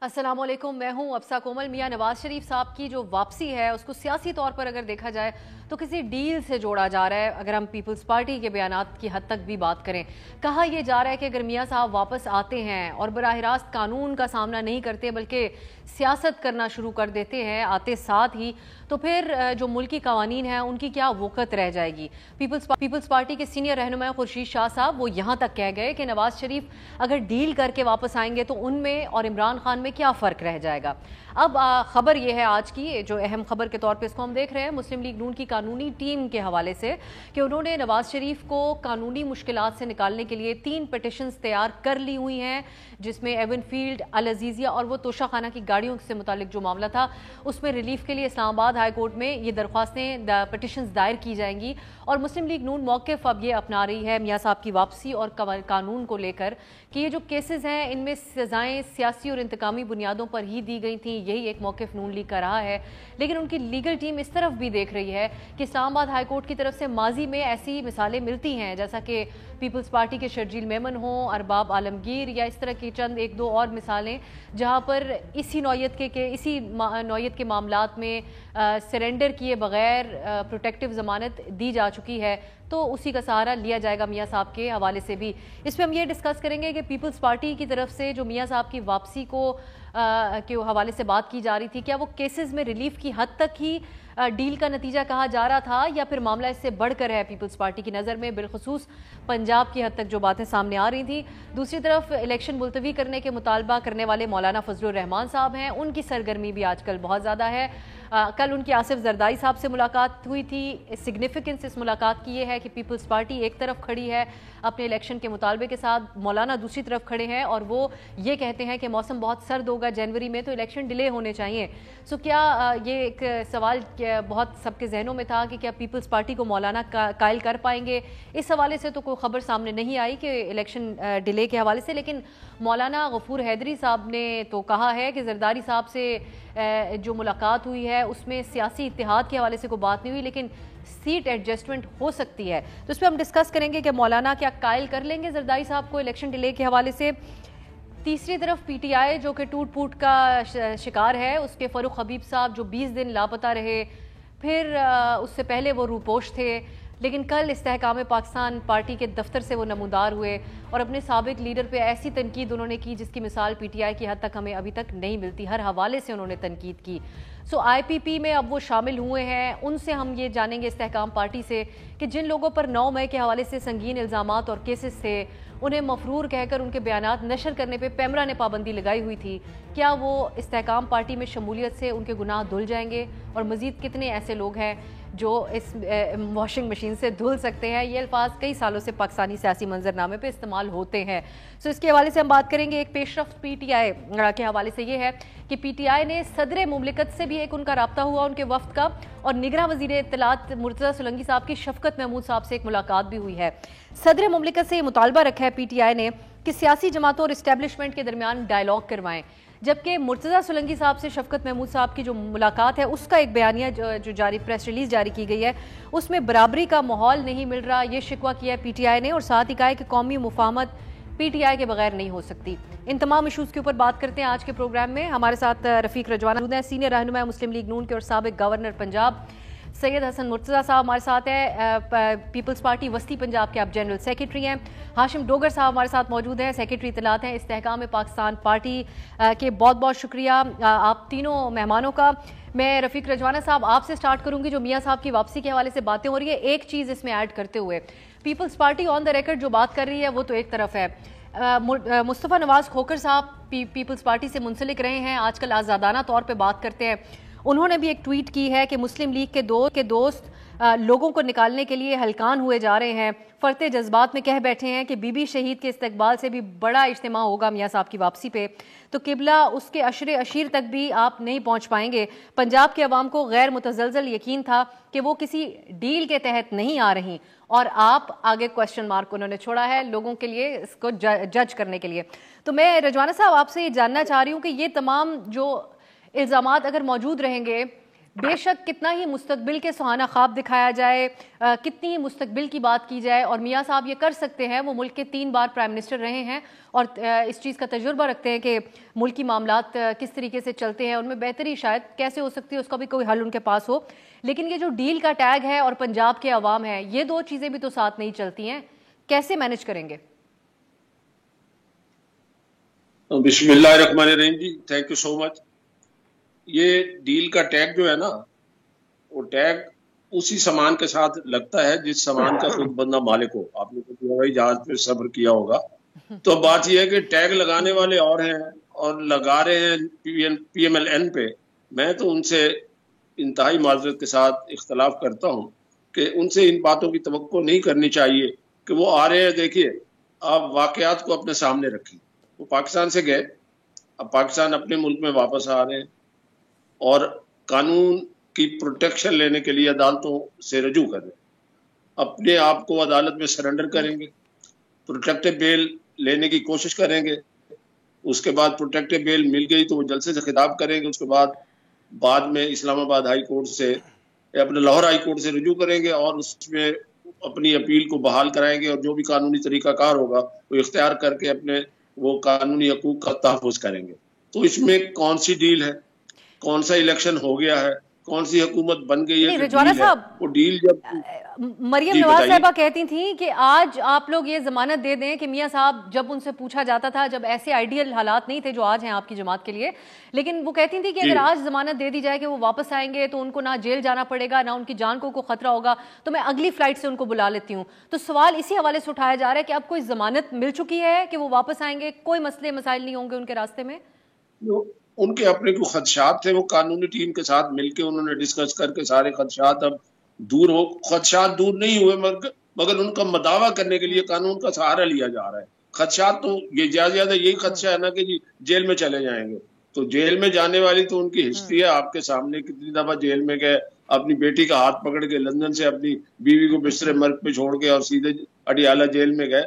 السلام علیکم، میں ہوں افسا کومل۔ میاں نواز شریف صاحب کی جو واپسی ہے اس کو سیاسی طور پر اگر دیکھا جائے تو کسی ڈیل سے جوڑا جا رہا ہے۔ اگر ہم پیپلز پارٹی کے بیانات کی حد تک بھی بات کریں، کہا یہ جا رہا ہے کہ اگر میاں صاحب واپس آتے ہیں اور براہ راست قانون کا سامنا نہیں کرتے بلکہ سیاست کرنا شروع کر دیتے ہیں آتے ساتھ ہی، تو پھر جو ملکی قوانین ہیں ان کی کیا وقت رہ جائے گی۔ پیپلز پارٹی کے سینئر رہنما خورشید شاہ صاحب وہ یہاں تک کہہ گئے کہ نواز شریف اگر ڈیل کر کے واپس آئیں گے تو ان میں اور عمران خان میں کیا فرق رہ جائے گا۔ اب خبر یہ ہے آج کی جو اہم خبر کے طور پہ اس کو ہم دیکھ رہے ہیں مسلم لیگ نون کی قانونی ٹیم کے حوالے سے کہ انہوں نے نواز شریف کو قانونی مشکلات سے نکالنے کے لیے 3 پٹیشنز تیار کر لی ہوئی ہیں، جس میں ایون فیلڈ، العزیزیہ اور وہ توشہ خانہ کی گاڑیوں سے متعلق جو معاملہ تھا اس میں ریلیف کے لیے اسلام آباد ہائی کورٹ میں یہ درخواستیں پٹیشنز دائر کی جائیں گی۔ اور مسلم لیگ نون موقف اب یہ اپنا رہی ہے میاں صاحب کی واپسی اور قانون کو لے کر کہ یہ جو کیسز ہیں ان میں سزائیں سیاسی اور انتقامی بنیادوں پر ہی دی گئی تھیں، یہی ایک موقف نون لیگ کا رہا ہے۔ لیکن ان کی لیگل ٹیم اس طرف بھی دیکھ رہی ہے کہ اسلام آباد ہائی کورٹ کی طرف سے ماضی میں ایسی مثالیں ملتی ہیں جیسا کہ پیپلز پارٹی کے شرجیل میمن ہوں، ارباب عالمگیر یا اس طرح کی چند ایک دو اور مثالیں جہاں پر اسی نوعیت کے معاملات میں سرنڈر کیے بغیر پروٹیکٹیو ضمانت دی جا چکی ہے، تو اسی کا سہارا لیا جائے گا میاں صاحب کے حوالے سے بھی۔ اس پہ ہم یہ ڈسکس کریں گے کہ پیپلز پارٹی کی طرف سے جو میاں صاحب کی واپسی کے حوالے سے بات کی جا رہی تھی، کیا وہ کیسز میں ریلیف کی حد تک ہی ڈیل کا نتیجہ کہا جا رہا تھا یا پھر معاملہ اس سے بڑھ کر ہے پیپلز پارٹی کی نظر میں، بالخصوص پنجاب کی حد تک جو باتیں سامنے آ رہی تھیں۔ دوسری طرف الیکشن ملتوی کرنے کے مطالبہ کرنے والے مولانا فضل الرحمان صاحب ہیں، ان کی سرگرمی بھی آج کل بہت زیادہ ہے۔ کل ان کی آصف زرداری صاحب سے ملاقات ہوئی تھی۔ سگنیفیکنس اس ملاقات کی یہ ہے کہ پیپلز پارٹی ایک طرف کھڑی ہے اپنے الیکشن کے مطالبے کے ساتھ، مولانا دوسری طرف کھڑے ہیں اور وہ یہ کہتے ہیں کہ موسم بہت سرد ہوگا جنوری میں تو الیکشن ڈیلے ہونے چاہیے۔ سو کیا یہ ایک سوال بہت سب کے ذہنوں میں تھا کہ کیا پیپلز پارٹی کو مولانا قائل کر پائیں گے؟ اس حوالے سے تو کوئی خبر سامنے نہیں آئی کہ الیکشن ڈیلے کے حوالے سے، لیکن مولانا غفور حیدری صاحب نے تو کہا ہے کہ زرداری صاحب سے جو ملاقات ہوئی ہے اس میں سیاسی اتحاد کے حوالے سے کوئی بات نہیں ہوئی لیکن سیٹ ایڈجسٹمنٹ ہو سکتی ہے۔ تو اس پہ ہم ڈسکس کریں گے کہ مولانا کیا قائل کر لیں گے زرداری صاحب کو الیکشن ڈیلے کے حوالے سے۔ تیسری طرف پی ٹی آئی جو کہ ٹوٹ پھوٹ کا شکار ہے، اس کے فاروق حبیب صاحب جو 20 دن لاپتہ رہے، پھر اس سے پہلے وہ روپوش تھے، لیکن کل استحکام پاکستان پارٹی کے دفتر سے وہ نمودار ہوئے اور اپنے سابق لیڈر پہ ایسی تنقید انہوں نے کی جس کی مثال پی ٹی آئی کی حد تک ہمیں ابھی تک نہیں ملتی، ہر حوالے سے انہوں نے تنقید کی۔ سو آئی پی پی میں اب وہ شامل ہوئے ہیں، ان سے ہم یہ جانیں گے استحکام پارٹی سے کہ جن لوگوں پر 9 مئی کے حوالے سے سنگین الزامات اور کیسز تھے، انہیں مفرور کہہ کر ان کے بیانات نشر کرنے پہ پیمرا نے پابندی لگائی ہوئی تھی، کیا وہ استحکام پارٹی میں شمولیت سے ان کے گناہ دھل جائیں گے؟ اور مزید کتنے ایسے لوگ ہیں جو اس واشنگ مشین سے دھل سکتے ہیں؟ یہ الفاظ کئی سالوں سے پاکستانی سیاسی منظرنامے پہ استعمال ہوتے ہیں۔ سو اس کے حوالے سے ہم بات کریں گے۔ ایک پیش رفت پی ٹی آئی کے حوالے سے یہ ہے کہ پی ٹی آئی نے صدر مملکت سے بھی ایک ان کا رابطہ ہوا ان کے وفد کا، اور نگراں وزیر اطلاعات مرتضیٰ سولنگی صاحب کی شفقت محمود صاحب سے ایک ملاقات بھی ہوئی ہے۔ صدر مملکت سے یہ مطالبہ رکھا ہے پی ٹی آئی نے کہ سیاسی جماعتوں اور اسٹیبلشمنٹ کے درمیان ڈائیلاگ کروائیں، جبکہ مرتضیٰ سولنگی صاحب سے شفقت محمود صاحب کی جو ملاقات ہے اس کا ایک بیانیہ جو پریس ریلیز جاری کی گئی ہے اس میں برابری کا ماحول نہیں مل رہا، یہ شکوہ کیا ہے پی ٹی آئی نے، اور ساتھ ہی کہا ہے کہ قومی مفاہمت پی ٹی آئی کے بغیر نہیں ہو سکتی۔ ان تمام ایشوز کے اوپر بات کرتے ہیں آج کے پروگرام میں۔ ہمارے ساتھ رفیق رجوانہ موجود ہیں، سینئر رہنما مسلم لیگ نون کے اور سابق گورنر پنجاب۔ سید حسن مرتضیٰ صاحب ہمارے ساتھ ہیں، پیپلز پارٹی وسطی پنجاب کے آپ جنرل سیکرٹری ہیں۔ ہاشم ڈوگر صاحب ہمارے ساتھ موجود ہیں، سیکرٹری اطلاعات ہیں استحکام پاکستان پارٹی کے۔ بہت بہت شکریہ آپ تینوں مہمانوں کا۔ میں رفیق رجوانہ صاحب آپ سے سٹارٹ کروں گی، جو میاں صاحب کی واپسی کے حوالے سے باتیں ہو رہی ہے، ایک چیز اس میں ایڈ کرتے ہوئے، Peoples Party on the record جو بات کر رہی ہے وہ تو ایک طرف ہے، مصطفیٰ نواز کھوکھر صاحب پیپلز پارٹی سے منسلک رہے ہیں، آج کل آزادانہ طور پہ بات کرتے ہیں، انہوں نے بھی ایک ٹویٹ کی ہے کہ مسلم لیگ کے دوست لوگوں کو نکالنے کے لیے ہلکان ہوئے جا رہے ہیں، فرتے جذبات میں کہہ بیٹھے ہیں کہ بی بی شہید کے استقبال سے بھی بڑا اجتماع ہوگا میاں صاحب کی واپسی پہ، تو قبلہ اس کے عشر اشیر تک بھی آپ نہیں پہنچ پائیں گے۔ پنجاب کے عوام کو غیر متزلزل یقین تھا کہ وہ کسی ڈیل کے تحت نہیں آ رہی، اور آپ آگے کوسچن مارک انہوں نے چھوڑا ہے لوگوں کے لیے اس کو جج کرنے کے لیے۔ تو میں رجوانہ صاحب آپ سے یہ جاننا چاہ رہی ہوں کہ یہ تمام جو الزامات اگر موجود رہیں گے بے شک کتنا ہی مستقبل کے سہانا خواب دکھایا جائے، کتنی ہی مستقبل کی بات کی جائے، اور میاں صاحب یہ کر سکتے ہیں، وہ ملک کے 3 بار پرائم منسٹر رہے ہیں اور اس چیز کا تجربہ رکھتے ہیں کہ ملکی معاملات کس طریقے سے چلتے ہیں، ان میں بہتری شاید کیسے ہو سکتی ہے اس کا بھی کوئی حل ان کے پاس ہو. لیکن یہ جو ڈیل کا ٹیگ ہے اور پنجاب کے عوام ہے، یہ 2 چیزیں بھی تو ساتھ نہیں چلتی ہیں، کیسے مینج کریں گے؟ بسم اللہ الرحمن الرحیم جی، تھینک یو سو مچ. یہ ڈیل کا ٹیگ جو ہے نا، وہ ٹیگ اسی سامان کے ساتھ لگتا ہے جس سامان کا خود بندہ مالک ہو. آپ نے کبھی ہوائی جہاز پہ سفر کیا ہوگا تو بات یہ ہے کہ ٹیگ لگانے والے اور ہیں اور لگا رہے ہیں پی ایم ایل این پہ. میں تو ان سے انتہائی معذرت کے ساتھ اختلاف کرتا ہوں کہ ان سے ان باتوں کی توقع نہیں کرنی چاہیے کہ وہ آ رہے ہیں. دیکھیے، آپ واقعات کو اپنے سامنے رکھیں. وہ پاکستان سے گئے، اب پاکستان اپنے ملک میں واپس آ رہے ہیں اور قانون کی پروٹیکشن لینے کے لیے عدالتوں سے رجوع کر رہے ہیں. اپنے آپ کو عدالت میں سرنڈر کریں گے، پروٹیکٹیو بیل لینے کی کوشش کریں گے. اس کے بعد پروٹیکٹیو بیل مل گئی تو وہ جلسے سے خطاب کریں گے. اس کے بعد میں اسلام آباد ہائی کورٹ سے یا اپنے لاہور ہائی کورٹ سے رجوع کریں گے اور اس میں اپنی اپیل کو بحال کرائیں گے، اور جو بھی قانونی طریقہ کار ہوگا وہ اختیار کر کے اپنے وہ قانونی حقوق کا تحفظ کریں گے. تو اس میں کون سی ڈیل ہے، کون سا الیکشن ہو گیا ہے، کون سی حکومت بن گئی ہے نہیں جو رجوانہ ڈیل ہے، صاحب، وہ ڈیل جب مریم جی نواز بتائیے. صاحبہ کہتی تھیں کہ آج آپ لوگ یہ ضمانت دے دیں کہ میاں صاحب، جب ان سے پوچھا جاتا تھا، جب ایسے آئیڈیل حالات نہیں تھے جو آج ہیں آپ کی جماعت کے لیے، لیکن وہ کہتی تھیں کہ اگر آج ضمانت دے دی جائے کہ وہ واپس آئیں گے تو ان کو نہ جیل جانا پڑے گا، نہ ان کی جان کو کوئی خطرہ ہوگا، تو میں اگلی فلائٹ سے ان کو بلا لیتی ہوں. تو سوال اسی حوالے سے اٹھایا جا رہا ہے کہ اب کوئی ضمانت مل چکی ہے کہ وہ واپس آئیں گے، کوئی مسئلے مسائل نہیں ہوں گے ان کے راستے میں؟ ان کے اپنے کو خدشات تھے، وہ قانونی ٹیم کے ساتھ مل کے انہوں نے ڈسکس کر کے سارے خدشات اب دور ہو. خدشات دور نہیں ہوئے مگر ان کا مداوع کرنے کے لیے قانون کا سہارا لیا جا رہا ہے. خدشات تو یہ زیادہ یہی خدشہ ہے نا کہ جی جیل میں چلے جائیں گے. تو جیل میں جانے والی تو ان کی ہسٹری ہے آپ کے سامنے. کتنی دفعہ جیل میں گئے، اپنی بیٹی کا ہاتھ پکڑ کے لندن سے اپنی بیوی کو بستر مرگ پہ چھوڑ کے اور سیدھے اڈیالہ جیل میں گئے.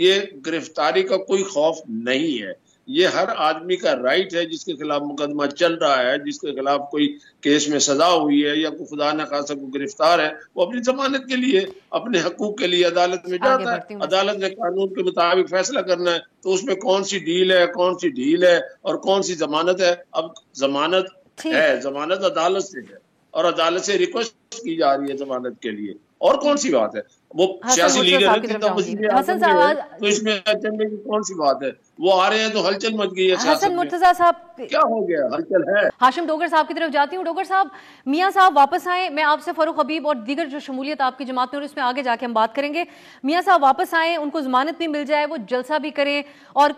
یہ گرفتاری کا کوئی خوف نہیں ہے. یہ ہر آدمی کا رائٹ ہے جس کے خلاف مقدمہ چل رہا ہے، جس کے خلاف کوئی کیس میں سزا ہوئی ہے یا کوئی خدا نخواستہ کوئی گرفتار ہے، وہ اپنی ضمانت کے لیے، اپنے حقوق کے لیے عدالت میں جاتا ہے. عدالت نے قانون کے مطابق فیصلہ کرنا ہے. تو اس میں کون سی ڈیل ہے، کون سی ڈھیل ہے اور کون سی ضمانت ہے؟ اب ضمانت ہے، ضمانت عدالت سے ہے اور عدالت سے ریکویسٹ کی جا رہی ہے ضمانت کے لیے. اور کون سی بات ہے؟ وہ سیاسی لیڈر ہے، جتنا وزیر اعظم جو ہے، تو اس میں چلنے کی کون سی بات ہے؟ وہ آ رہے ہیں تو ہلچل مچ گئی ہے سیاست میں. مرتضیٰ صاحب کیا ہو گیا؟ ہلچل ہے. ہاشم ڈوگر صاحب کی طرف جاتی ہوں. ڈوگر صاحب، میاں صاحب واپس آئیں. میں آپ سے فاروق حبیب اور دیگر جو شمولیت آپ کی جماعت میں اور اس میں آگے جا کے ہم بات کریں گے. میاں صاحب واپس آئیں، ان کو ضمانت بھی مل جائے، وہ جلسہ بھی کریں، اور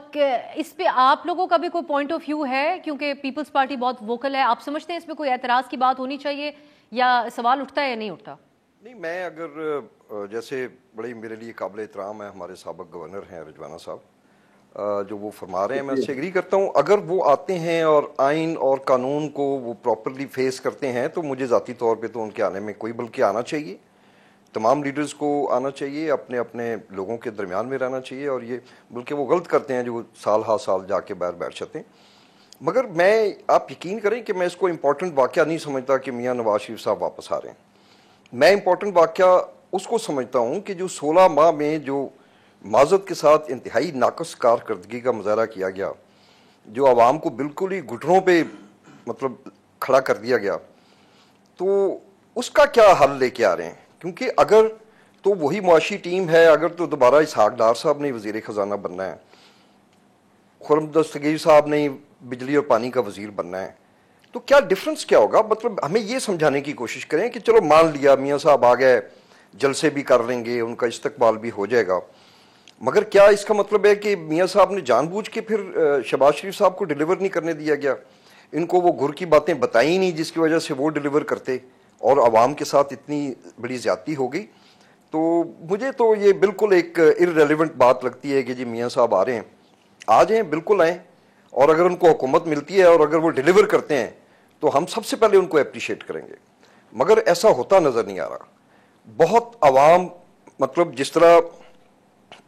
اس پہ آپ لوگوں کا بھی کوئی پوائنٹ آف ویو ہے؟ کیونکہ پیپلز پارٹی بہت ووکل ہے. آپ سمجھتے ہیں اس پہ کوئی اعتراض کی بات ہونی چاہیے یا سوال اٹھتا ہے یا نہیں اٹھتا؟ نہیں، میں اگر جیسے بڑی میرے لیے قابل احترام ہے ہمارے سابق گورنر ہیں رجوانہ صاحب، جو وہ فرما رہے ہیں میں اس سے ایگری کرتا ہوں. اگر وہ آتے ہیں اور آئین اور قانون کو وہ پراپرلی فیس کرتے ہیں تو مجھے ذاتی طور پہ تو ان کے آنے میں کوئی، بلکہ آنا چاہیے. تمام لیڈرز کو آنا چاہیے، اپنے اپنے لوگوں کے درمیان میں رہنا چاہیے. اور یہ بلکہ وہ غلط کرتے ہیں جو سال ہا سال جا کے باہر بیٹھ جاتے ہیں. مگر آپ یقین کریں کہ میں اس کو امپورٹنٹ واقعہ نہیں سمجھتا کہ میاں نواز شریف صاحب واپس آ رہے ہیں. میں امپورٹنٹ واقعہ اس کو سمجھتا ہوں کہ جو 16 ماہ میں جو معذرت کے ساتھ انتہائی ناقص کارکردگی کا مظاہرہ کیا گیا، جو عوام کو بالکل ہی گھٹنوں پہ مطلب کھڑا کر دیا گیا، تو اس کا کیا حل لے کے آ رہے ہیں؟ کیونکہ اگر تو وہی معاشی ٹیم ہے، اگر تو دوبارہ اسحاق ڈار صاحب نے وزیر خزانہ بننا ہے، خرم دستگیر صاحب نے بجلی اور پانی کا وزیر بننا ہے، تو کیا ڈفرنس کیا ہوگا؟ مطلب ہمیں یہ سمجھانے کی کوشش کریں کہ چلو مان لیا میاں صاحب آ گئے، جلسے بھی کر لیں گے، ان کا استقبال بھی ہو جائے گا، مگر کیا اس کا مطلب ہے کہ میاں صاحب نے جان بوجھ کے پھر شہباز شریف صاحب کو ڈیلیور نہیں کرنے دیا گیا؟ ان کو وہ گھر کی باتیں بتائیں نہیں جس کی وجہ سے وہ ڈیلیور کرتے، اور عوام کے ساتھ اتنی بڑی زیادتی ہو گئی. تو مجھے تو یہ بالکل ایک ارریلیونٹ بات لگتی ہے کہ جی میاں صاحب آ رہے ہیں، آ جائیں، بالکل آئیں، اور اگر ان کو حکومت ملتی ہے اور اگر وہ ڈیلیور کرتے ہیں تو ہم سب سے پہلے ان کو اپریشیٹ کریں گے. مگر ایسا ہوتا نظر نہیں آ رہا. بہت عوام، مطلب جس طرح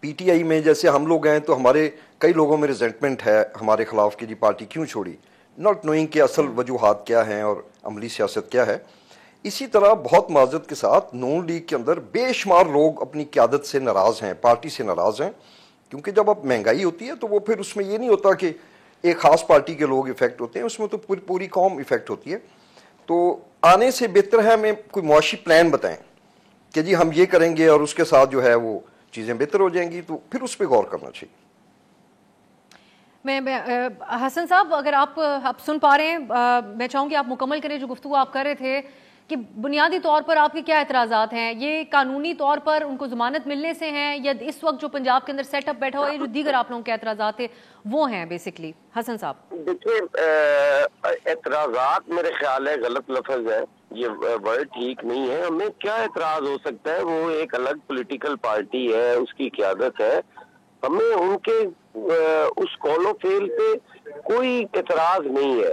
پی ٹی آئی میں جیسے ہم لوگ ہیں تو ہمارے کئی لوگوں میں ریزنٹمنٹ ہے ہمارے خلاف کہ جی پارٹی کیوں چھوڑی. ناٹ نوئنگ کہ اصل وجوہات کیا ہیں اور عملی سیاست کیا ہے. اسی طرح بہت معذرت کے ساتھ نون لیگ کے اندر بے شمار لوگ اپنی قیادت سے ناراض ہیں, پارٹی سے ناراض ہیں, کیونکہ جب اب مہنگائی ہوتی ہے تو وہ پھر اس میں یہ نہیں ہوتا کہ ایک خاص پارٹی کے لوگ افیکٹ ہوتے ہیں, اس میں تو پوری قوم افیکٹ ہوتی ہے. تو آنے سے بہتر ہے ہمیں کوئی معاشی پلان بتائیں کہ جی ہم یہ کریں گے اور اس کے ساتھ جو ہے وہ چیزیں بہتر ہو جائیں گی, تو پھر اس پہ غور کرنا چاہیے. میں حسن صاحب اگر آپ سن پا رہے ہیں, میں چاہوں گی آپ مکمل کریں جو گفتگو آپ کر رہے تھے کہ بنیادی طور پر آپ کے کیا اعتراضات ہیں. یہ قانونی طور پر ان کو ضمانت ملنے سے ہیں یا اس وقت جو پنجاب کے اندر سیٹ اپ بیٹھا ہوا ہے جو دیگر آپ لوگوں کے اعتراضات ہیں وہ ہیں بیسکلی؟ حسن صاحب دیکھیے, اعتراضات میرے خیال ہے غلط لفظ ہے, یہ ورڈ ٹھیک نہیں ہے. ہمیں کیا اعتراض ہو سکتا ہے, وہ ایک الگ پولیٹیکل پارٹی ہے, اس کی قیادت ہے, ہمیں ان کے اس قول و فعل پہ کوئی اعتراض نہیں ہے.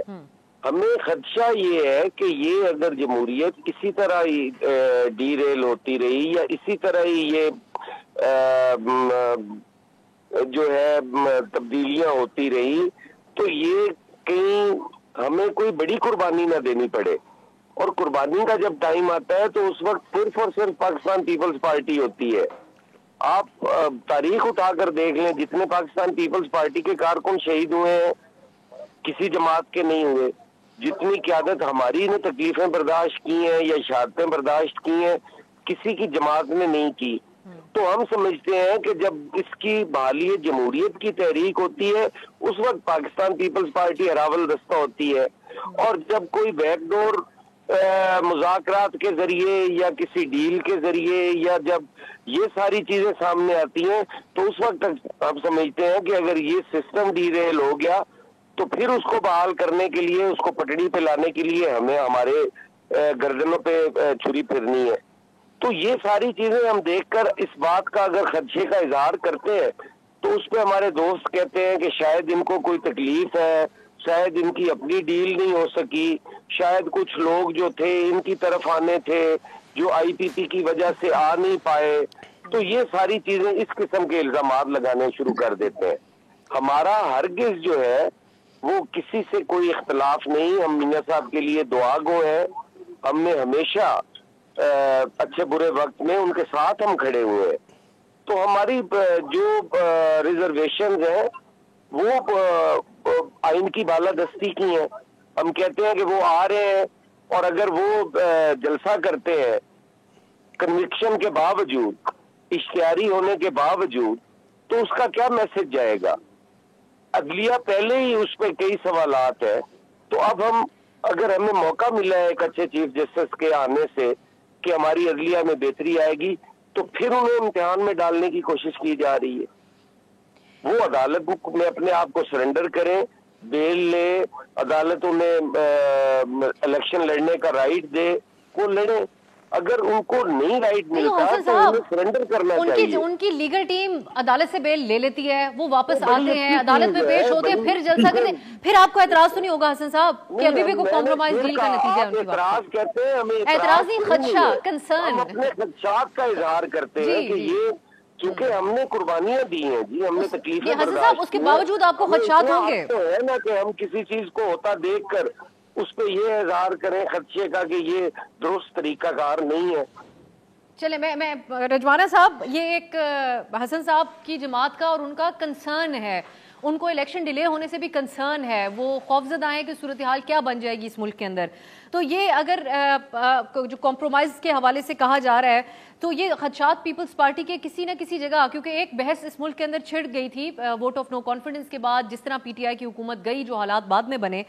ہمیں خدشہ یہ ہے کہ یہ اگر جمہوریت اسی طرح ڈی ریل ہوتی رہی یا اسی طرح ہی یہ جو ہے تبدیلیاں ہوتی رہی تو یہ کہیں ہمیں کوئی بڑی قربانی نہ دینی پڑے. اور قربانی کا جب ٹائم آتا ہے تو اس وقت صرف اور صرف پاکستان پیپلز پارٹی ہوتی ہے. آپ تاریخ اٹھا کر دیکھ لیں, جتنے پاکستان پیپلز پارٹی کے کارکن شہید ہوئے ہیں کسی جماعت کے نہیں ہوئے. جتنی قیادت ہماری نے تکلیفیں برداشت کی ہیں یا شہادتیں برداشت کی ہیں کسی کی جماعت نے نہیں کی. تو ہم سمجھتے ہیں کہ جب اس کی بحالی جمہوریت کی تحریک ہوتی ہے اس وقت پاکستان پیپلز پارٹی اراول دستہ ہوتی ہے, اور جب کوئی بیک ڈور مذاکرات کے ذریعے یا کسی ڈیل کے ذریعے یا جب یہ ساری چیزیں سامنے آتی ہیں تو اس وقت ہم سمجھتے ہیں کہ اگر یہ سسٹم ڈی ریل ہو گیا تو پھر اس کو بحال کرنے کے لیے, اس کو پٹڑی پہ لانے کے لیے ہمیں ہمارے گردنوں پہ چھری پھرنی ہے. تو یہ ساری چیزیں ہم دیکھ کر اس بات کا اگر خدشے کا اظہار کرتے ہیں تو اس پہ ہمارے دوست کہتے ہیں کہ شاید ان کو کوئی تکلیف ہے, شاید ان کی اپنی ڈیل نہیں ہو سکی, شاید کچھ لوگ جو تھے ان کی طرف آنے تھے جو آئی پی پی کی وجہ سے آ نہیں پائے. تو یہ ساری چیزیں اس قسم کے الزامات لگانے شروع کر دیتے ہیں. ہمارا ہرگز جو ہے وہ کسی سے کوئی اختلاف نہیں, ہم میاں صاحب کے لیے دعا گو ہیں, ہم نے ہمیشہ اچھے برے وقت میں ان کے ساتھ ہم کھڑے ہوئے ہیں. تو ہماری جو ریزرویشنز ہیں وہ آئین کی بالادستی کی ہیں. ہم کہتے ہیں کہ وہ آ رہے ہیں اور اگر وہ جلسہ کرتے ہیں کنوکشن کے باوجود, اشتہاری ہونے کے باوجود, تو اس کا کیا میسج جائے گا؟ عدلیہ پہلے ہی اس پہ کئی سوالات ہیں. تو اب ہم اگر ہمیں موقع ملا ہے ایک اچھے چیف جسٹس کے آنے سے کہ ہماری عدلیہ میں بہتری آئے گی تو پھر انہیں امتحان میں ڈالنے کی کوشش کی جا رہی ہے. وہ عدالت میں اپنے آپ کو سرنڈر کریں, بیل لے, عدالت انہیں الیکشن لڑنے کا رائٹ دے, وہ لڑیں. اگر ان کو نہیں رائٹ ملتا تو انہیں سرنڈر کرنا چاہیے. ان کی لیگل ٹیم عدالت سے بیل لے لیتی ہے, وہ واپس آتے ہیں, عدالت میں پیش ہوتے ہیں, پھر جلسہ کرتے ہیں, پھر آپ کو اعتراض تو نہیں ہوگا حسن صاحب کہ ابھی بھی کوئی کمپرومائز ڈیل کا نتیجہ ہے ان کی اعتراض کہتے ہیں, ہمیں اعتراض نہیں, خدشہ, کنسرن, ہم اپنے خدشات کا اظہار کرتے ہیں کہ یہ کیونکہ ہم نے قربانیاں دی ہیں جی, ہم نے تکلیفیں برداشت, اس کے باوجود آپ کو خدشات ہوں گے. تو ہے نا کہ ہم کسی چیز کو ہوتا دیکھ کر اس پہ یہ اظہار کریں خدشے کا کہ یہ درست طریقہ کار نہیں ہے. چلے میں رجوانہ صاحب, یہ ایک حسن صاحب کی جماعت کا اور ان کا کنسرن ہے, ان کو الیکشن ڈیلے ہونے سے بھی کنسرن ہے, وہ خوفزدہ ہیں کہ صورتحال کیا بن جائے گی اس ملک کے اندر. تو یہ اگر جو کمپرومائز کے حوالے سے کہا جا رہا ہے تو یہ خدشات پیپلز پارٹی کے کسی نہ کسی جگہ, کیونکہ ایک بحث اس ملک کے اندر چھڑ گئی تھی ووٹ آف نو کانفیڈنس کے بعد, جس طرح پی ٹی آئی کی حکومت گئی, جو حالات بعد میں بنے,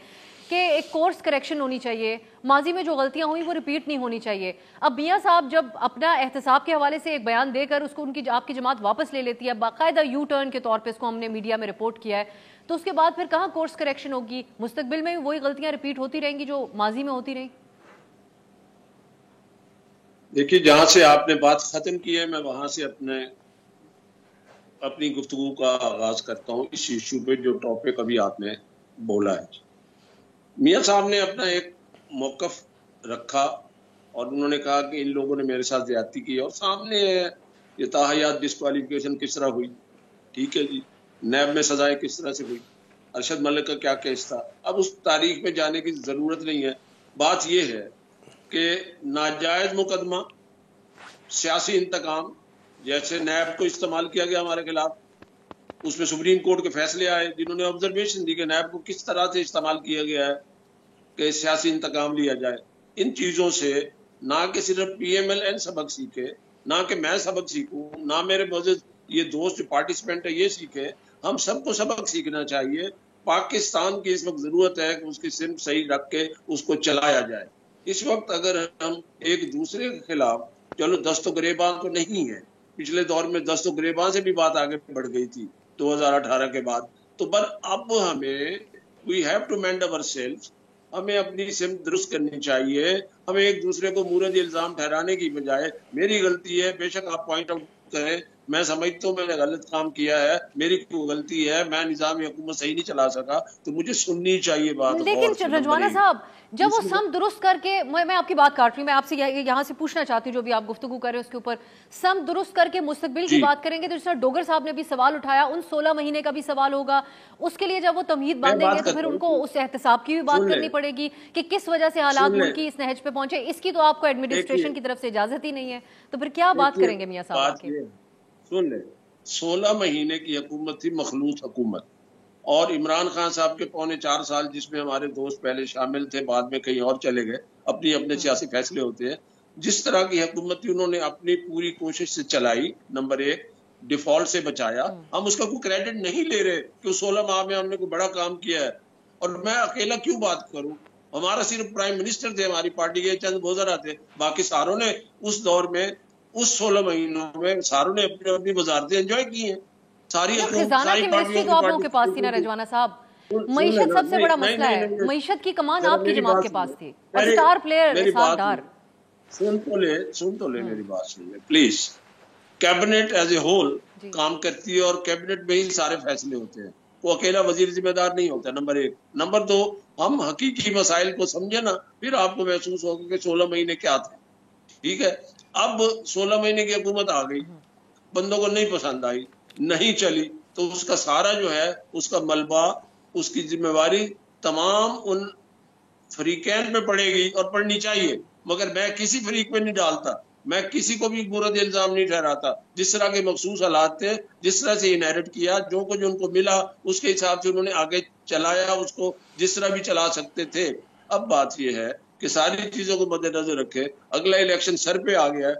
کہ ایک کورس کریکشن ہونی چاہیے, ماضی میں جو غلطیاں ہوئیں وہ ریپیٹ نہیں ہونی چاہیے. اب میاں صاحب جب اپنا احتساب کے حوالے سے ایک بیان دے کر اس کو آپ کی جماعت واپس لے لیتی ہے, باقاعدہ یو ٹرن کے طور پہ اس کو ہم نے میڈیا میں رپورٹ کیا ہے, تو اس کے بعد پھر کہاں کورس کریکشن ہوگی؟ مستقبل میں وہی غلطیاں ریپیٹ ہوتی رہیں گی جو ماضی میں ہوتی رہیں. دیکھیے, جہاں سے آپ نے بات ختم کی ہے میں وہاں سے اپنی گفتگو کا آغاز کرتا ہوں اس ایشو پہ جو ٹاپک ابھی آپ نے بولا ہے. میاں صاحب نے اپنا ایک موقف رکھا اور انہوں نے کہا کہ ان لوگوں نے میرے ساتھ زیادتی کی, اور سامنے یہ تاحیات ڈسکوالیفیکیشن کس طرح ہوئی, ٹھیک ہے جی, نیب میں سزائیں کس طرح سے ہوئی, ارشد ملک کا کیا کیس تھا. اب اس تاریخ میں جانے کی ضرورت نہیں ہے. بات یہ ہے کہ ناجائز مقدمہ، سیاسی انتقام، جیسے نیب کو استعمال کیا گیا ہمارے خلاف، اس میں سپریم کورٹ کے فیصلے آئے جنہوں نے آبزرویشن دی کہ نیب کو کس طرح سے استعمال کیا گیا ہے کہ سیاسی انتقام لیا جائے. ان چیزوں سے نہ کہ صرف پی ایم ایل این سبق سیکھے، نہ کہ میں سبق سیکھوں، نہ میرے معزز یہ دوست جو پارٹیسپینٹ ہے یہ سیکھے. ہم سب کو سبق سیکھنا چاہیے. پاکستان کی اس وقت ضرورت ہے کہ اس کی سمت صحیح رکھ کے اس کو چلایا جائے. اس وقت اگر ہم ایک دوسرے کے خلاف، چلو دست و گریباں تو نہیں ہے، پچھلے دور میں دست و گریباں سے بھی بات آگے بڑھ گئی تھی 2018 کے بعد، تو پر اب ہمیں we have to mend ourself, ہمیں اپنی سمت درست کرنی چاہیے. ہمیں ایک دوسرے کو مورد الزام ٹھہرانے کی بجائے میری غلطی ہے، بے شک آپ پوائنٹ آؤٹ کریں، میں سمجھتا ہوں میں نے غلط کام کیا ہے، میری کوئی غلطی ہے، میں نظام حکومت صحیح نہیں چلا سکا، تو مجھے سننی چاہیے بات غور سے. لیکن رجوانہ صاحب جب وہ سم درست کر کے، میں آپ کی بات کاٹ رہی ہوں، میں آپ سے یہاں سے پوچھنا چاہتی ہوں جو بھی آپ گفتگو کر رہے ہیں اس کے اوپر، سم درست کر کے مستقبل کی بات کریں گے تو جس طرح ڈوگر صاحب نے بھی سوال اٹھایا، ان 16 مہینے کا بھی سوال ہوگا. اس کے لیے جب وہ تمہید باندھیں گے تو پھر ان کو اس احتساب کی بھی بات کرنی پڑے گی کہ کس وجہ سے حالات ملک کی اس نہج پہ پہنچے. اس کی تو آپ کو ایڈمنسٹریشن کی طرف سے اجازت ہی نہیں ہے، تو پھر کیا بات کریں گے میاں صاحب آ کے؟ سن لیں، 16 مہینے کی حکومت تھی، مخلوط حکومت، اور عمران خان صاحب کے 4.25 سال جس میں ہمارے دوست پہلے شامل تھے، بعد میں کہیں اور چلے گئے، اپنے سیاسی فیصلے ہوتے ہیں. جس طرح کی حکومت تھی انہوں نے اپنی پوری کوشش سے چلائی. نمبر 1 ڈیفالٹ سے بچایا. ہم اس کا کوئی کریڈٹ نہیں لے رہے کہ 16 ماہ میں ہم نے کوئی بڑا کام کیا ہے، اور میں اکیلا کیوں بات کروں. ہمارا صرف پرائم منسٹر تھے، ہماری پارٹی کے چند وزراء تھے، باقی ساروں نے اس دور میں، اس 16 مہینوں میں ساروں نے اپنی وزارتیں انجوائے کی ہیں. خزانہ کی منسٹری تو آپ لوگوں کے پاس تھی نا رجوانہ صاحب. معیشت سب سے بڑا مسئلہ ہے، معیشت کی کمان آپ کی جماعت کے پاس تھی، اور سٹار پلیئر اسحاق ڈار. سن تو لے میری بات سن لے please. Cabinet as a whole کام کرتی ہے، اور کیبنٹ میں ہی سارے فیصلے ہوتے ہیں، وہ اکیلا وزیر ذمہ دار نہیں ہوتا. نمبر 1. نمبر 2، ہم حقیقی مسائل کو سمجھے نا، پھر آپ کو محسوس ہوگا کہ 16 مہینے کیا تھے. ٹھیک ہے، اب 16 مہینے کی حکومت آ گئی، بندوں کو نہیں پسند آئی، نہیں چلی، تو اس کا سارا جو ہے اس کا ملبہ، اس کی ذمہ داری تمام ان فریقین پہ پڑے گی، اور پڑنی چاہیے. مگر میں کسی فریق پہ نہیں ڈالتا، میں کسی کو بھی مورد الزام نہیں ٹھہراتا. جس طرح کے مخصوص حالات تھے، جس طرح سے انہیرٹ کیا، جو کچھ ان کو ملا اس کے حساب سے انہوں نے آگے چلایا، اس کو جس طرح بھی چلا سکتے تھے. اب بات یہ ہے کہ ساری چیزوں کو مد نظر رکھے، اگلا الیکشن سر پہ آ گیا ہے،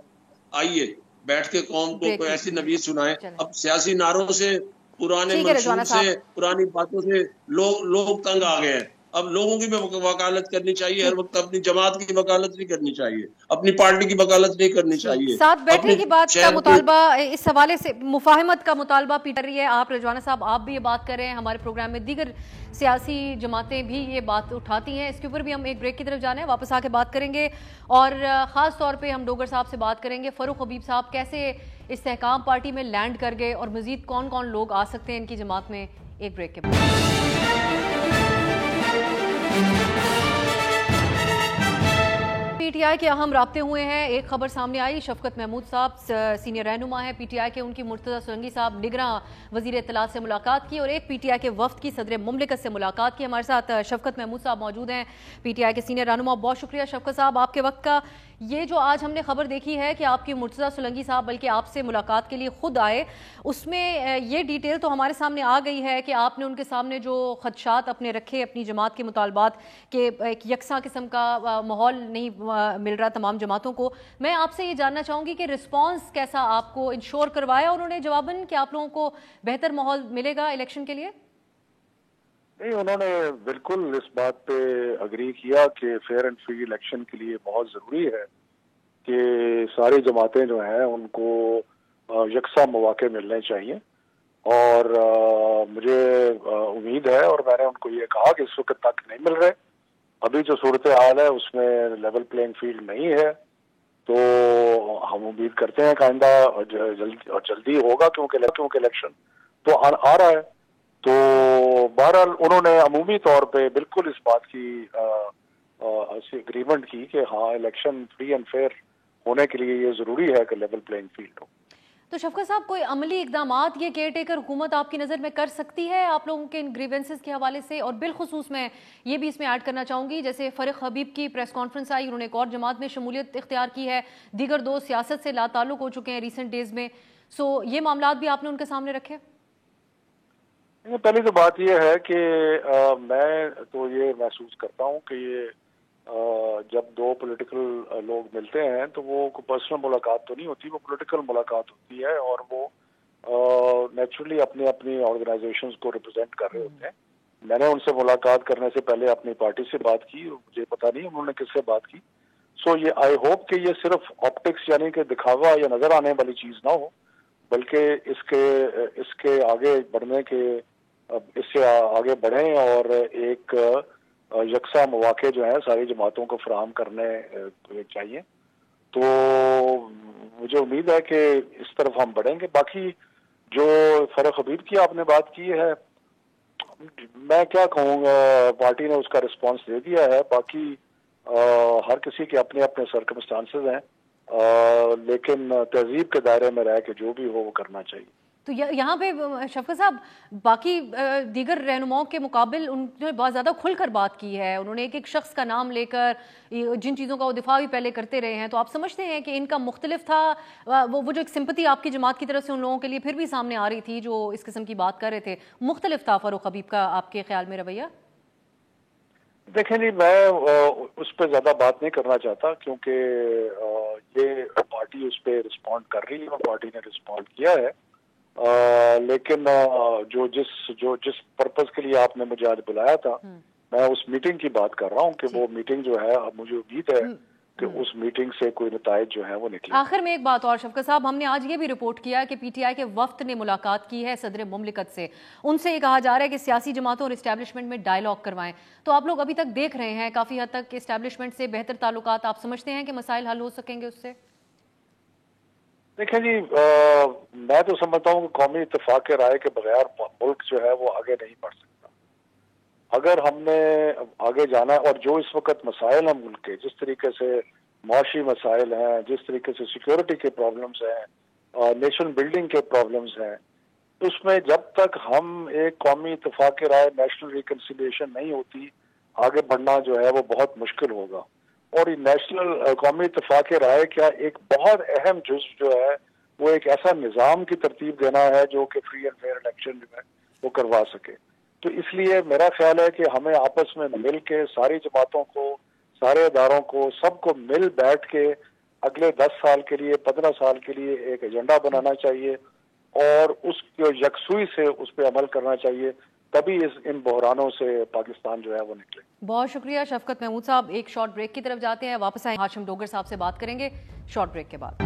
آئیے بیٹھ کے قوم کو کوئی ایسی نوید سنائیں. اب سیاسی نعروں سے، پرانے منشور سے، پرانی باتوں سے لوگ تنگ آ گئے ہیں. اب لوگوں کی بھی وکالت کرنی چاہیے، ہر وقت اپنی جماعت کی وکالت نہیں کرنی چاہیے، اپنی پارٹی کی وکالت نہیں کرنی چاہیے. ساتھ بیٹھنے کی بات کا مطالبہ، اس حوالے سے مفاہمت کا مطالبہ پیٹر رہی ہے. آپ رجوانہ صاحب آپ بھی یہ بات کر رہے ہیں، ہمارے پروگرام میں دیگر سیاسی جماعتیں بھی یہ بات اٹھاتی ہیں. اس کے اوپر بھی ہم ایک بریک کی طرف جانا ہے، واپس آ کے بات کریں گے، اور خاص طور پہ ہم ڈوگر صاحب سے بات کریں گے. فاروق حبیب صاحب کیسے استحکام پارٹی میں لینڈ کر گئے، اور مزید کون کون لوگ آ سکتے ہیں ان کی جماعت میں. ایک بریک کے بعد پی ٹی آئی کے اہم رابطے ہوئے ہیں. ایک خبر سامنے آئی، شفقت محمود صاحب سینئر رہنما ہے پی ٹی آئی کے، ان کی مرتضی سرنگی صاحب نگراں وزیر اطلاعات سے ملاقات کی، اور ایک پی ٹی آئی کے وفد کی صدر مملکت سے ملاقات کی. ہمارے ساتھ شفقت محمود صاحب موجود ہیں، پی ٹی آئی کے سینئر رہنما. بہت شکریہ شفقت صاحب آپ کے وقت کا. یہ جو آج ہم نے خبر دیکھی ہے کہ آپ کی مرتضی سرنگی صاحب بلکہ آپ سے ملاقات کے لیے خود آئے، اس میں یہ ڈیٹیل تو ہمارے سامنے آ گئی ہے کہ آپ نے ان کے سامنے جو خدشات اپنے رکھے اپنی جماعت کے مطالبات، کہ ایک یکساں قسم کا ماحول نہیں مل رہا تمام جماعتوں کو. میں آپ سے یہ جاننا چاہوں گی کہ رسپانس کیسا آپ کو انشور کروایا انہوں نے جواباً کہ آپ لوگوں کو بہتر ماحول ملے گا الیکشن کے لیے؟ نہیں، انہوں نے بالکل اس بات پہ اگری کیا کہ فیئر اینڈ فری الیکشن کے لیے بہت ضروری ہے کہ ساری جماعتیں جو ہیں ان کو یکساں مواقع ملنے چاہیے. اور مجھے امید ہے، اور میں نے ان کو یہ کہا کہ اس وقت تک نہیں مل رہے. ابھی جو صورتحال ہے اس میں لیول پلینگ فیلڈ نہیں ہے، تو ہم امید کرتے ہیں کہ آئندہ جلدی ہوگا، کیونکہ الیکشن تو آ رہا ہے. تو بہرحال انہوں نے عمومی طور پہ بالکل اس بات کی اگریمنٹ کی کہ ہاں الیکشن فری اینڈ فیئر ہونے کے لیے یہ ضروری ہے کہ لیول پلینگ فیلڈ ہو. تو شفقت صاحب کوئی عملی اقدامات یہ کیئر ٹیکر حکومت آپ کی نظر میں کر سکتی ہے آپ لوگوں کے ان گریونسز کے حوالے سے؟ اور بالخصوص میں یہ بھی اس میں ایڈ کرنا چاہوں گی، جیسے فرق حبیب کی پریس کانفرنس آئی، انہوں نے ایک اور جماعت میں شمولیت اختیار کی ہے، دیگر دو سیاست سے لا تعلق ہو چکے ہیں ریسنٹ ڈیز میں، سو یہ معاملات بھی آپ نے ان کے سامنے رکھے؟ پہلی تو بات یہ ہے کہ میں تو یہ محسوس کرتا ہوں کہ یہ جب دو پولیٹیکل لوگ ملتے ہیں تو وہ کوئی پرسنل ملاقات تو نہیں ہوتی، وہ پولیٹیکل ملاقات ہوتی ہے، اور وہ نیچرلی اپنی اپنی آرگنائزیشنز کو ریپرزینٹ کر رہے ہوتے ہیں۔ میں نے ان سے ملاقات کرنے سے پہلے اپنی پارٹی سے بات کی، مجھے پتا نہیں انہوں نے کس سے بات کی۔ سو یہ آئی ہوپ کہ یہ صرف آپٹکس یعنی کہ دکھاوا یا نظر آنے والی چیز نہ ہو، بلکہ اس کے آگے بڑھنے کے اس سے آگے بڑھیں اور ایک یکساں مواقع جو ہیں ساری جماعتوں کو فراہم کرنے چاہیے۔ تو مجھے امید ہے کہ اس طرف ہم بڑھیں گے۔ باقی جو فرق حبیب کی آپ نے بات کی ہے، میں کیا کہوں گا، پارٹی نے اس کا رسپانس دے دیا ہے، باقی ہر کسی کے اپنے اپنے سرکمسٹانسز ہیں، لیکن تہذیب کے دائرے میں رہ کے جو بھی ہو وہ کرنا چاہیے۔ تو یہاں پہ شفقت صاحب باقی دیگر رہنماؤں کے مقابل انہوں نے بہت زیادہ کھل کر بات کی ہے، انہوں نے ایک ایک شخص کا نام لے کر جن چیزوں کا وہ دفاع بھی پہلے کرتے رہے ہیں، تو آپ سمجھتے ہیں کہ ان کا مختلف تھا وہ جو ایک سمپتی آپ کی جماعت کی طرف سے ان لوگوں کے لیے پھر بھی سامنے آ رہی تھی جو اس قسم کی بات کر رہے تھے، مختلف تھا فاروق حبیب کا آپ کے خیال میں رویہ؟ دیکھیں جی، میں اس پہ زیادہ بات نہیں کرنا چاہتا، کیونکہ یہ پارٹی اس پہ رسپونڈ کر رہی ہے اور پارٹی نے رسپونڈ کیا ہے، لیکن جس پرپز کے لیے آپ نے مجھے آج بلایا تھا، میں اس میٹنگ کی بات کر رہا ہوں کہ وہ میٹنگ جو ہے، اب مجھے امید ہے کہ اس میٹنگ سے کوئی نتائج جو ہے وہ نکلے۔ آخر میں ایک بات اور شفقت صاحب، ہم نے آج یہ بھی رپورٹ کیا کہ پی ٹی آئی کے وفد نے ملاقات کی ہے صدر مملکت سے، ان سے یہ کہا جا رہا ہے کہ سیاسی جماعتوں اور اسٹیبلشمنٹ میں ڈائیلاگ کروائیں، تو آپ لوگ ابھی تک دیکھ رہے ہیں کافی حد تک کہ اسٹیبلشمنٹ سے بہتر تعلقات، آپ سمجھتے ہیں کہ مسائل حل ہو سکیں گے اس سے؟ دیکھیں جی، میں تو سمجھتا ہوں کہ قومی اتفاق کے رائے کے بغیر ملک جو ہے وہ آگے نہیں بڑھ سکتا۔ اگر ہم نے آگے جانا ہے، اور جو اس وقت مسائل ہیں ملک کے، جس طریقے سے معاشی مسائل ہیں، جس طریقے سے سیکیورٹی کے پرابلمز ہیں، نیشن بلڈنگ کے پرابلمز ہیں، اس میں جب تک ہم ایک قومی اتفاق کے رائے نیشنل ریکنسیلیشن نہیں ہوتی، آگے بڑھنا جو ہے وہ بہت مشکل ہوگا۔ اور یہ نیشنل قومی اتفاق رائے کیا ایک بہت اہم جزو جو ہے وہ ایک ایسا نظام کی ترتیب دینا ہے جو کہ فری اینڈ فیئر الیکشن جو ہے وہ کروا سکے۔ تو اس لیے میرا خیال ہے کہ ہمیں آپس میں مل کے ساری جماعتوں کو، سارے اداروں کو، سب کو مل بیٹھ کے اگلے 10 سال کے لیے، 15 سال کے لیے ایک ایجنڈا بنانا چاہیے اور اس کو یکسوئی سے اس پہ عمل کرنا چاہیے، تبھی ان بحرانوں سے پاکستان جو ہے وہ نکلے۔ بہت شکریہ شفقت محمود صاحب، ایک شارٹ بریک کی طرف جاتے ہیں، واپس آئیں ہاشم ڈوگر صاحب سے بات کریں گے شارٹ بریک کے بعد۔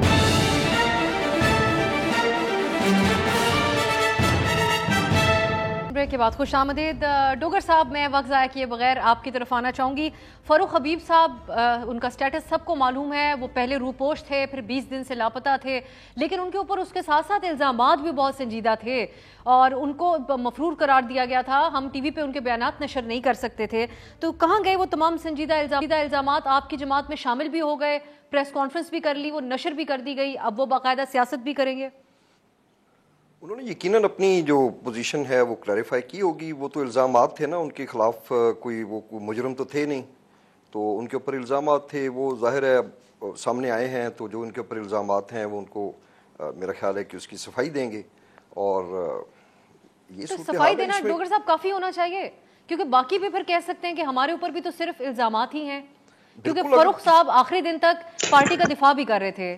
بریک کے بعد خوش آمدید ڈوگر صاحب، میں وقت ضائع کیے بغیر آپ کی طرف آنا چاہوں گی۔ فاروق حبیب صاحب، ان کا سٹیٹس سب کو معلوم ہے، وہ پہلے روپوش تھے، پھر 20 دن سے لاپتہ تھے، لیکن ان کے اوپر اس کے ساتھ ساتھ الزامات بھی بہت سنجیدہ تھے اور ان کو مفرور قرار دیا گیا تھا، ہم ٹی وی پہ ان کے بیانات نشر نہیں کر سکتے تھے، تو کہاں گئے وہ تمام سنجیدہ الزامات؟ آپ کی جماعت میں شامل بھی ہو گئے، پریس کانفرنس بھی کر لی، وہ نشر بھی کر دی گئی، اب وہ باقاعدہ سیاست بھی کریں گے؟ انہوں نے یقیناً اپنی جو پوزیشن ہے وہ کلیریفائی کی ہوگی، وہ تو الزامات تھے نا، ان کے خلاف کوئی مجرم تو تھے نہیں، تو ان کے اوپر الزامات تھے، وہ ظاہر ہے سامنے آئے ہیں، تو جو ان کے اوپر الزامات ہیں وہ ان کو میرا خیال ہے کہ اس کی صفائی دیں گے۔ اور یہ صفائی دینا ڈوگر صاحب کافی ہونا چاہیے، کیونکہ باقی بھی پھر کہہ سکتے ہیں کہ ہمارے اوپر بھی تو صرف الزامات ہی ہیں، کیونکہ فاروق صاحب آخری دن تک پارٹی کا دفاع بھی کر رہے تھے۔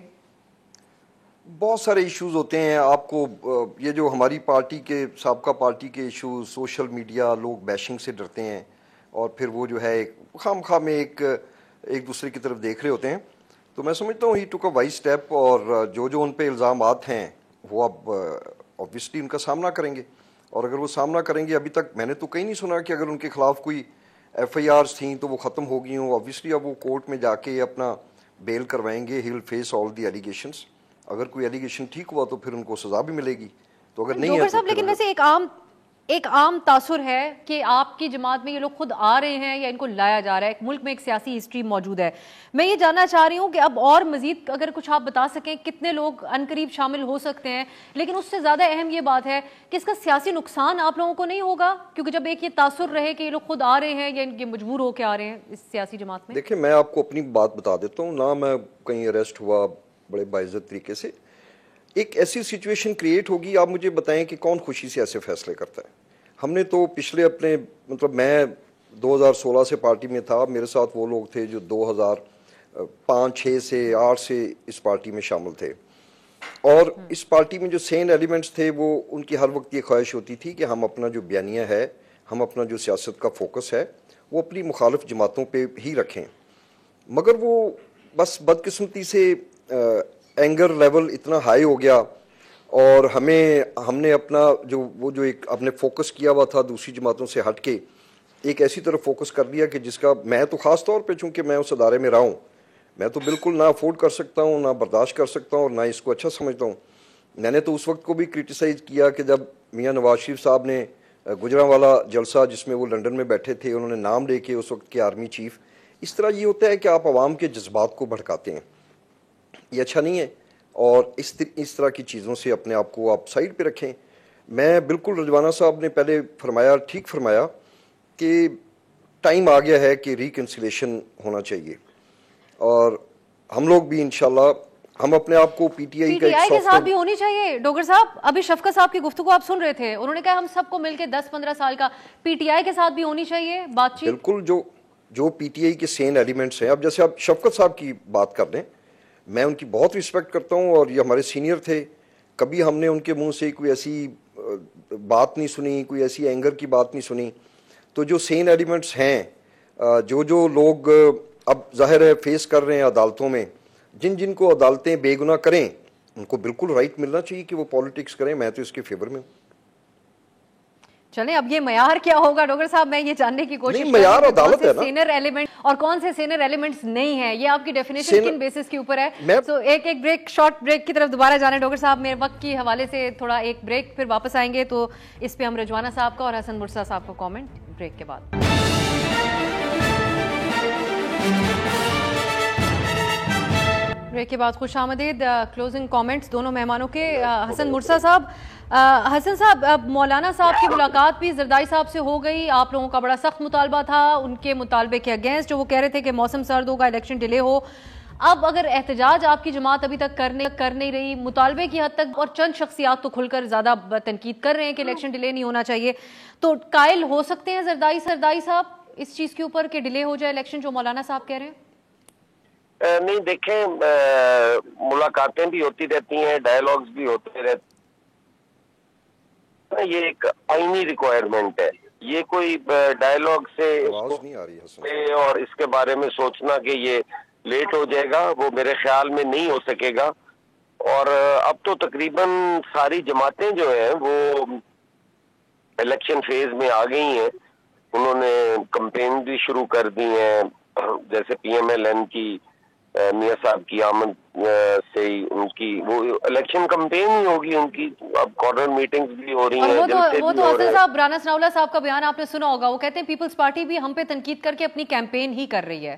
بہت سارے ایشوز ہوتے ہیں، آپ کو یہ جو ہماری پارٹی کے سابقہ پارٹی کے ایشوز، سوشل میڈیا، لوگ بیشنگ سے ڈرتے ہیں اور پھر وہ جو ہے خام خواہ میں ایک دوسرے کی طرف دیکھ رہے ہوتے ہیں، تو میں سمجھتا ہوں ہی ٹوک اے وائز اسٹیپ، اور جو ان پہ الزامات ہیں وہ اب اوبویسلی ان کا سامنا کریں گے، اور اگر وہ سامنا کریں گے، ابھی تک میں نے تو کہیں نہیں سنا کہ اگر ان کے خلاف کوئی ایف آئی آرز تھیں تو وہ ختم ہو گئی ہوں، اوبویسلی اب وہ کورٹ میں جا کے اپنا بیل کروائیں گے، ہی will face all the allegations, اگر کوئی ایلیگیشن ٹھیک ہوا تو پھر ان کو سزا بھی ملے گی، تو اگر نہیں ہے صاحب لیکن ویسے ایک عام ایک عام تاثر ہے کہ آپ کی جماعت میں یہ لوگ خود آ رہے ہیں یا ان کو لایا جا رہا ہے؟ ایک ملک میں ایک سیاسی ہسٹری موجود ہے. میں یہ جاننا چاہ رہی ہوں کہ اب اور مزید اگر کچھ آپ بتا سکیں کتنے لوگ عنقریب شامل ہو سکتے ہیں، لیکن اس سے زیادہ اہم یہ بات ہے کہ اس کا سیاسی نقصان آپ لوگوں کو نہیں ہوگا؟ کیونکہ جب ایک یہ تاثر رہے کہ یہ لوگ خود آ رہے ہیں یا ان کے مجبور ہو کے آ رہے ہیں اس سیاسی جماعت میں. دیکھیں، میں آپ کو اپنی بات بتا دیتا ہوں، نہ میں کہیں اریسٹ ہوا بڑے باعزت طریقے سے. ایک ایسی سچویشن کریٹ ہوگی، آپ مجھے بتائیں کہ کون خوشی سے ایسے فیصلے کرتا ہے؟ ہم نے تو پچھلے اپنے میں 2016 سے پارٹی میں تھا، میرے ساتھ وہ لوگ تھے جو 2005 6 سے 8 سے اس پارٹی میں شامل تھے، اور اس پارٹی میں جو سین ایلیمنٹس تھے وہ ان کی ہر وقت یہ خواہش ہوتی تھی کہ ہم اپنا جو بیانیہ ہے، ہم اپنا جو سیاست کا فوکس ہے وہ اپنی مخالف جماعتوں پہ ہی رکھیں. مگر وہ بس بدقسمتی سے اینگر لیول اتنا ہائی ہو گیا، اور ہم نے اپنا جو ایک اپنے فوکس کیا ہوا تھا دوسری جماعتوں سے ہٹ کے ایک ایسی طرف فوکس کر دیا کہ جس کا میں تو خاص طور پہ، چونکہ میں اس ادارے میں رہا ہوں، میں تو بالکل نہ افورڈ کر سکتا ہوں، نہ برداشت کر سکتا ہوں، اور نہ اس کو اچھا سمجھتا ہوں. میں نے تو اس وقت کو بھی کرٹیسائز کیا کہ جب میاں نواز شریف صاحب نے گجرانوالا جلسہ جس میں وہ لنڈن میں بیٹھے تھے، انہوں نے نام لے کے اس وقت کے آرمی چیف، اس طرح یہ ہوتا ہے کہ آپ عوام کے جذبات کو بھڑکاتے ہیں، یہ اچھا نہیں ہے، اور اس طرح کی چیزوں سے اپنے آپ کو آپ سائڈ پہ رکھیں. میں بالکل، رجوانہ صاحب نے پہلے فرمایا، ٹھیک فرمایا کہ ٹائم آ گیا ہے کہ ریکنسیلیشن ہونا چاہیے، اور ہم لوگ بھی انشاءاللہ ہم اپنے آپ کو پی ٹی آئی کے ساتھ بھی ہونی چاہیے. ڈوگر صاحب، ابھی شفقت صاحب کی گفتگو آپ سن رہے تھے، انہوں نے کہا ہم سب کو مل کے 10-15 سال کا پی ٹی آئی کے ساتھ بھی ہونی چاہیے بات چیت. بالکل، جو پی ٹی آئی کے سین ایلیمنٹس ہیں، اب جیسے آپ شفقت صاحب کی بات کر لیں، میں ان کی بہت رسپیکٹ کرتا ہوں، اور یہ ہمارے سینئر تھے، کبھی ہم نے ان کے منہ سے کوئی ایسی بات نہیں سنی، کوئی ایسی اینگر کی بات نہیں سنی. تو جو سین ایلیمنٹس ہیں، جو لوگ اب ظاہر ہے فیس کر رہے ہیں عدالتوں میں، جن کو عدالتیں بے گناہ کریں، ان کو بالکل رائٹ ملنا چاہیے کہ وہ پالیٹکس کریں. میں تو اس کے فیور میں ہوں. چلیں، اب یہ معیار کیا ہوگا ڈاکٹر صاحب، میں یہ جاننے کی کوشش معیار عدالت ہے نا، سینئر ایلیمنٹ اور کون سے سینئر ایلیمنٹس نہیں ہیں، یہ آپ کی ڈیفینیشن کن بیسس کے اوپر ہے؟ تو ایک بریک، شارٹ بریک کی طرف دوبارہ جانے. ڈاکٹر صاحب، میرے وقت کے حوالے سے تھوڑا ایک بریک، پھر واپس آئیں گے تو اس پہ ہم رجوانہ صاحب کا اور حسن مرسا صاحب کا کامنٹ بریک کے بعد. بریک کے بعد خوش آمدید. کلوزنگ کامنٹس دونوں مہمانوں کے. حسن مرسا صاحب، حسن صاحب، اب مولانا صاحب کی ملاقات بھی زردائی صاحب سے ہو گئی، آپ لوگوں کا بڑا سخت مطالبہ تھا ان کے مطالبے کے اگینسٹ، جو وہ کہہ رہے تھے کہ موسم سرد ہوگا، الیکشن ڈیلے ہو. اب اگر احتجاج آپ کی جماعت ابھی تک کر نہیں رہی مطالبے کی حد تک، اور چند شخصیات تو کھل کر زیادہ تنقید کر رہے ہیں کہ الیکشن ڈیلے نہیں ہونا چاہیے، تو قائل ہو سکتے ہیں زردائی صاحب اس چیز کے اوپر کہ ڈیلے ہو جائے الیکشن جو مولانا صاحب کہہ رہے ہیں؟ نہیں، دیکھیں، ملاقاتیں بھی ہوتی رہتی ہیں، ڈائیلاگز بھی ہوتے رہتے ہیں، یہ ایک آئینی ریکوائرمنٹ ہے. یہ کوئی ڈائیلاگ سے اور اس کے بارے میں سوچنا کہ یہ لیٹ ہو جائے گا، وہ میرے خیال میں نہیں ہو سکے گا. اور اب تو تقریباً ساری جماعتیں جو ہیں وہ الیکشن فیز میں آ گئی ہیں، انہوں نے کمپین بھی شروع کر دی ہیں. جیسے پی ایم ایل این کی میاں صاحب کی آمد سے ہی ان کی وہ الیکشن کمپین ہی ہوگی ان کی. اب کارنر میٹنگز بھی ہو رہی ہیں. وہ تو حسن صاحب، رانا ثناءاللہ صاحب کا بیان آپ نے سنا ہوگا، وہ کہتے ہیں پیپلز پارٹی بھی ہم پہ تنقید کر کے اپنی کیمپین ہی کر رہی ہے.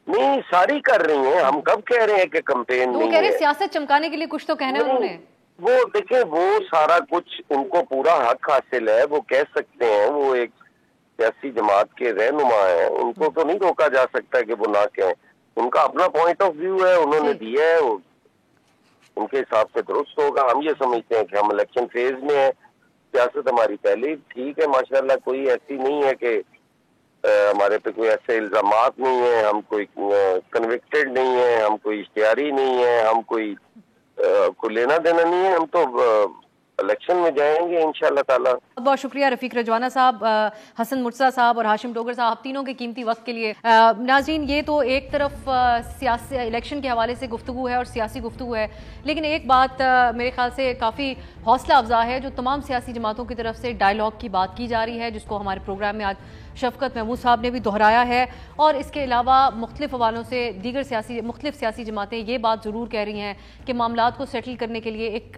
نہیں، ساری کر رہی ہیں، ہم کب کہہ رہے ہیں کہ کمپین نہیں ہے؟ وہ کہہ رہے ہیں سیاست چمکانے کے لیے کچھ تو کہنا ہے انہوں نے. وہ دیکھیں، وہ سارا کچھ ان کو پورا حق حاصل ہے، وہ کہہ سکتے ہیں، وہ ایک سیاسی جماعت کے رہنما ہیں، ان کو تو نہیں روکا جا سکتا کہ وہ نہ کہیں. ان کا اپنا پوائنٹ آف ویو ہے، انہوں نے دیا ہے، ان کے حساب سے درست ہوگا. ہم یہ سمجھتے ہیں کہ ہم الیکشن فیز میں ہیں، سیاست ہماری پہلے ٹھیک ہے ماشاءاللہ، کوئی ایسی نہیں ہے کہ ہمارے پہ کوئی ایسے الزامات نہیں ہیں، ہم کوئی کنوکٹڈ نہیں ہیں، ہم کوئی اشتہاری نہیں ہیں، ہم کوئی لینا دینا نہیں ہے. ہم تو الیکشن میں جائیں گے انشاءاللہ تعالیٰ. بہت شکریہ رفیق رجوانہ صاحب، حسن مرسا صاحب اور ہاشم ڈوگر صاحب، آپ تینوں کے قیمتی وقت کے لیے. ناظرین، یہ تو ایک طرف سیاسی الیکشن کے حوالے سے گفتگو ہے اور سیاسی گفتگو ہے، لیکن ایک بات میرے خیال سے کافی حوصلہ افزا ہے جو تمام سیاسی جماعتوں کی طرف سے ڈائیلاگ کی بات کی جا رہی ہے، جس کو ہمارے پروگرام میں آج شفقت محمود صاحب نے بھی دہرایا ہے. اور اس کے علاوہ مختلف حوالوں سے مختلف سیاسی جماعتیں یہ بات ضرور کہہ رہی ہیں کہ معاملات کو سیٹل کرنے کے لیے ایک